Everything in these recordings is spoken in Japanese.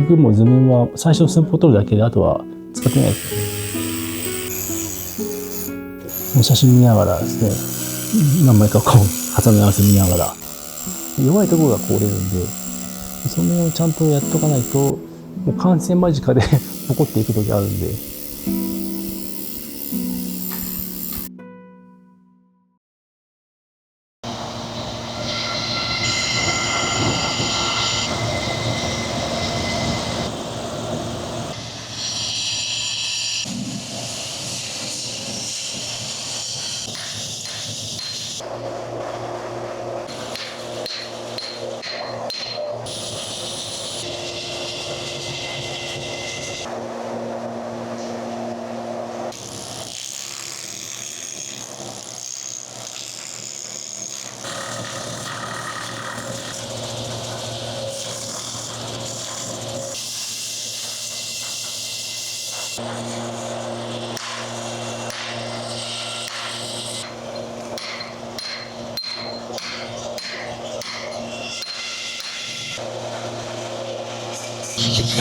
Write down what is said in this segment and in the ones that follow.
局もう図面は最初の寸法を取るだけで、あとは使ってないですね。写真見ながらですね、何枚かこう重ね合わせ見ながら、弱いところがこう折れるんで、その辺をちゃんとやっとかないと、もう完成間近で起こっていく時あるんで。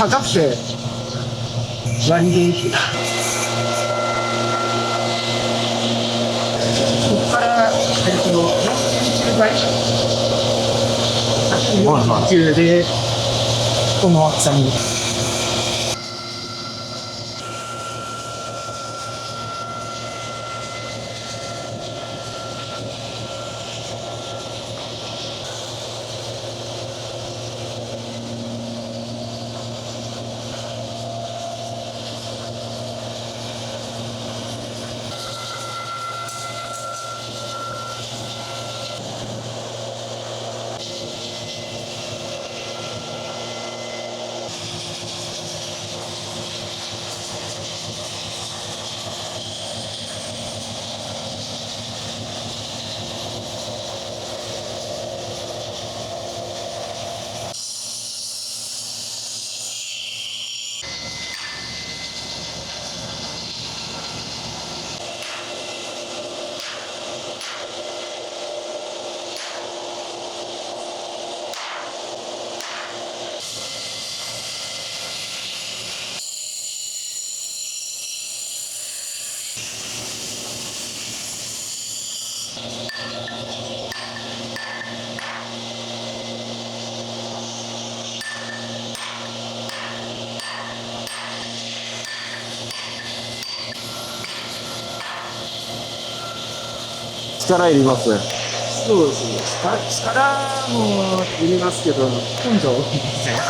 高くて割りでここから4.9倍4.9でこの厚さに。力いります。そうですね。力もいりますけど、根性みたいな。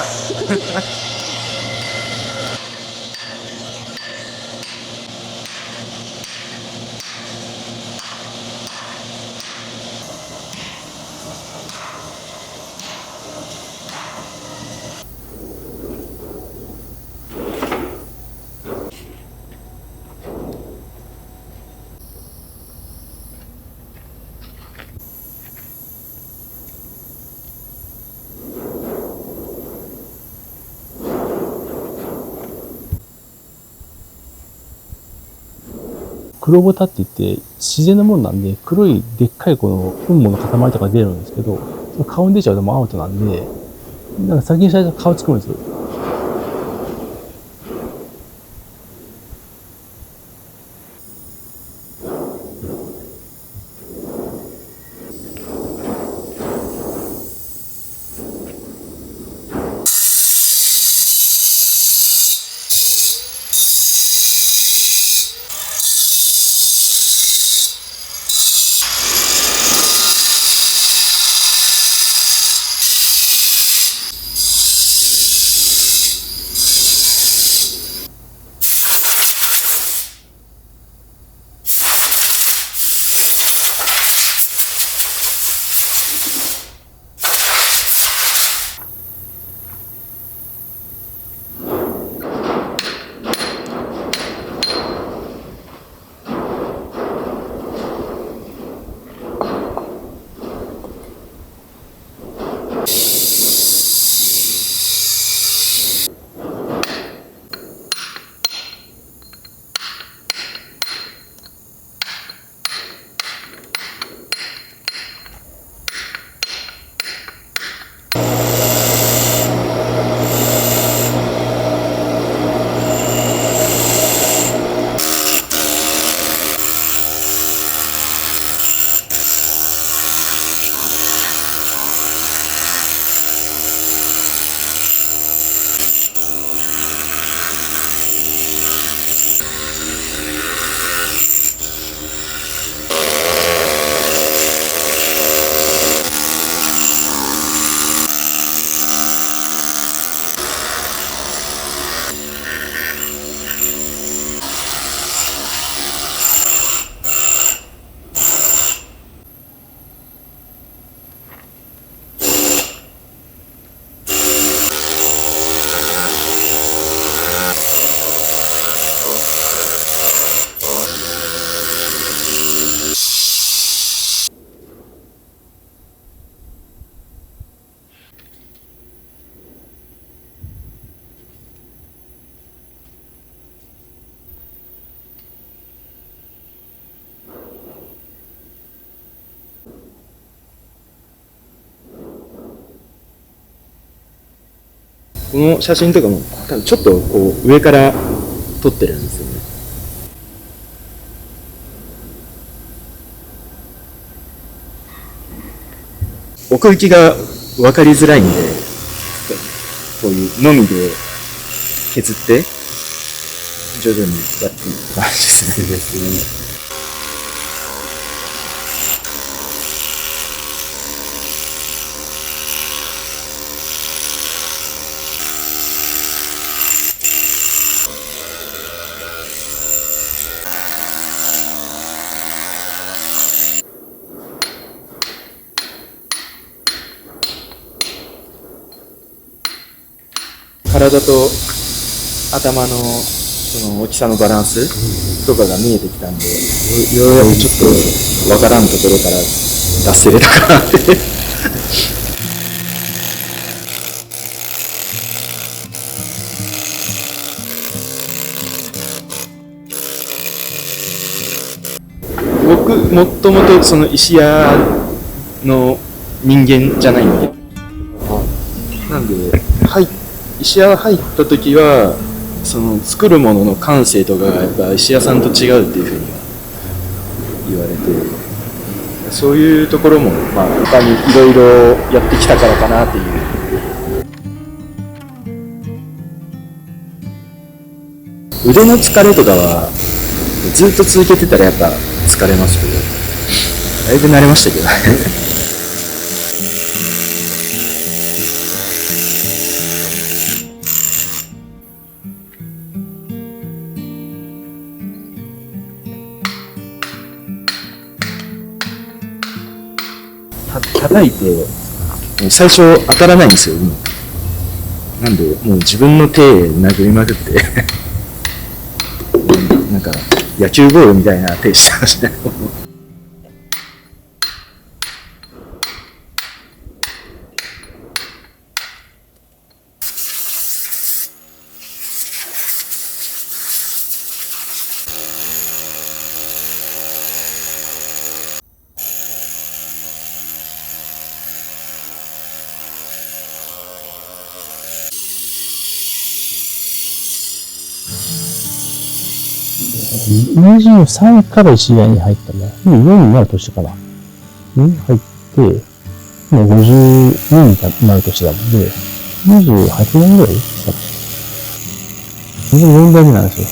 黒ボタって言って自然のもんなんで、黒いでっかいこの雲母の塊とか出るんですけど、その顔に出ちゃうともうアウトなんで、なんか先に最初顔作るんですよ。この写真とかも多分ちょっとこう上から撮ってるんですよね。奥行きが分かりづらいんで、こういうのみで削って徐々にやっていく感じですね。体と頭のその大きさのバランスとかが見えてきたんで、ようやくちょっとわからんところから出せれたかなって。僕もともとその石屋の人間じゃないんで、なんで石屋入った時はその作るものの感性とかがやっぱ石屋さんと違うっていうふうには言われて、そういうところもまあ他にいろいろやってきたからかなっていう。腕の疲れとかはずっと続けてたらやっぱ疲れますけど、だいぶ慣れましたけどね。叩いて最初当たらないんですよ。なんでもう自分の手殴りまくってなんか野球ボールみたいな手してましたね。23から石屋に入ったね。24になる年かな。に入って、もう52になる年だもんで、28年ぐらいしたっけ。4代目なんですよ。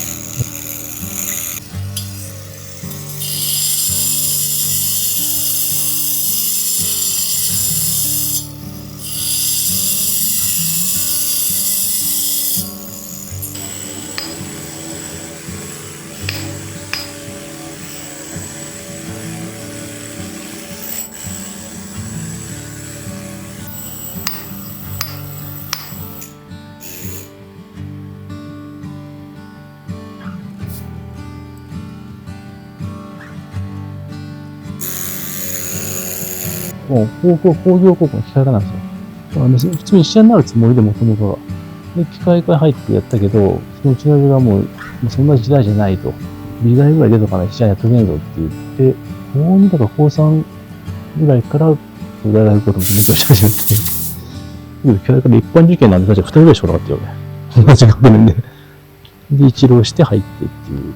もう工業高校の機械科なんですよ。別に普通に医者になるつもりでもともとは。で、機械科入ってやったけど、そのうちの親がもうそんな時代じゃないと。美大ぐらい出とかない医者やっとけねえぞって言って、高2だか高3ぐらいから大学行こうと思って勉強し始めて。機械科で一般受験なんで確か2人ぐらいしかなかったよね。同じ学年で。で、一浪して入ってっていう。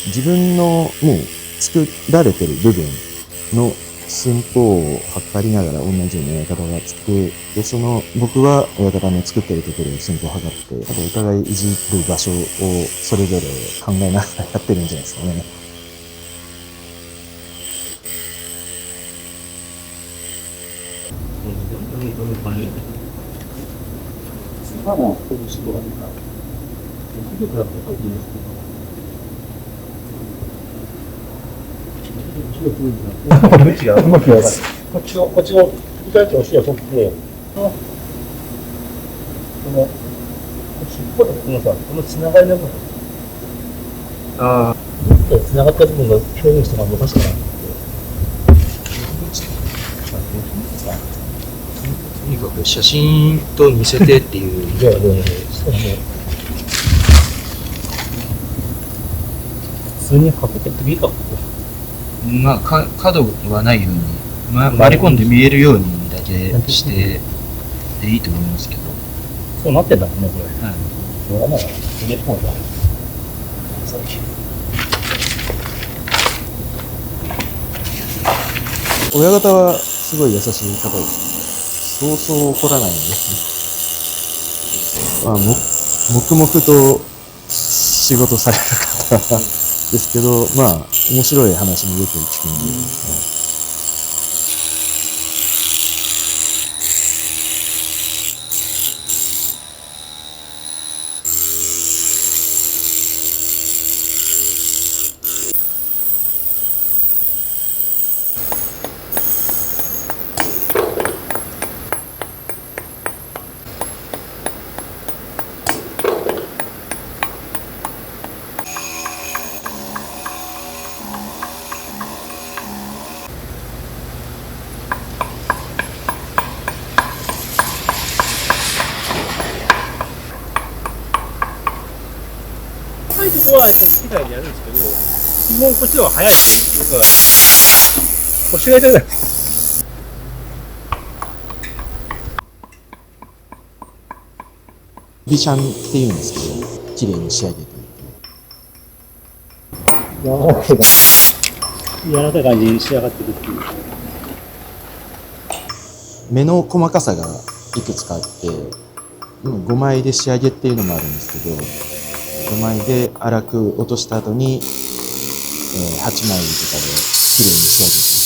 自分のもう作られてる部分の寸法を測りながら同じように親方が作って、で、僕は親方の作ってるところで寸法を測って、あとお互いいじる場所をそれぞれ考えながらやってるんじゃないですかね。こっちをいただいてほしいを取って、尻尾とこのさ、このつながりの部分。つながった部分が表現したのが昔から。とにかく写真と見せてっていう。普通にかけてっていいかも。まあ、角はないように、割り込んで見えるようにだけしてでいいと思いますけど。そうなってんだもんね、これ。はい。しょうがないから、入れ込んだ。親方はすごい優しい方です。そうそう怒らないんで。まあ、黙々と仕事される方ですけど、まあ、面白い話もよく聞くんで。ここは機械でやるんですけど、基本こっちの方が早いとか、腰が痛くなる。ビシャンっていうんですけど、綺麗に仕上げていく。柔らかい感じに仕上がっていくっていう。目の細かさがいくつかあって、5枚で仕上げっていうのもあるんですけど、5枚で粗く落とした後に、8枚とかで綺麗に仕上げて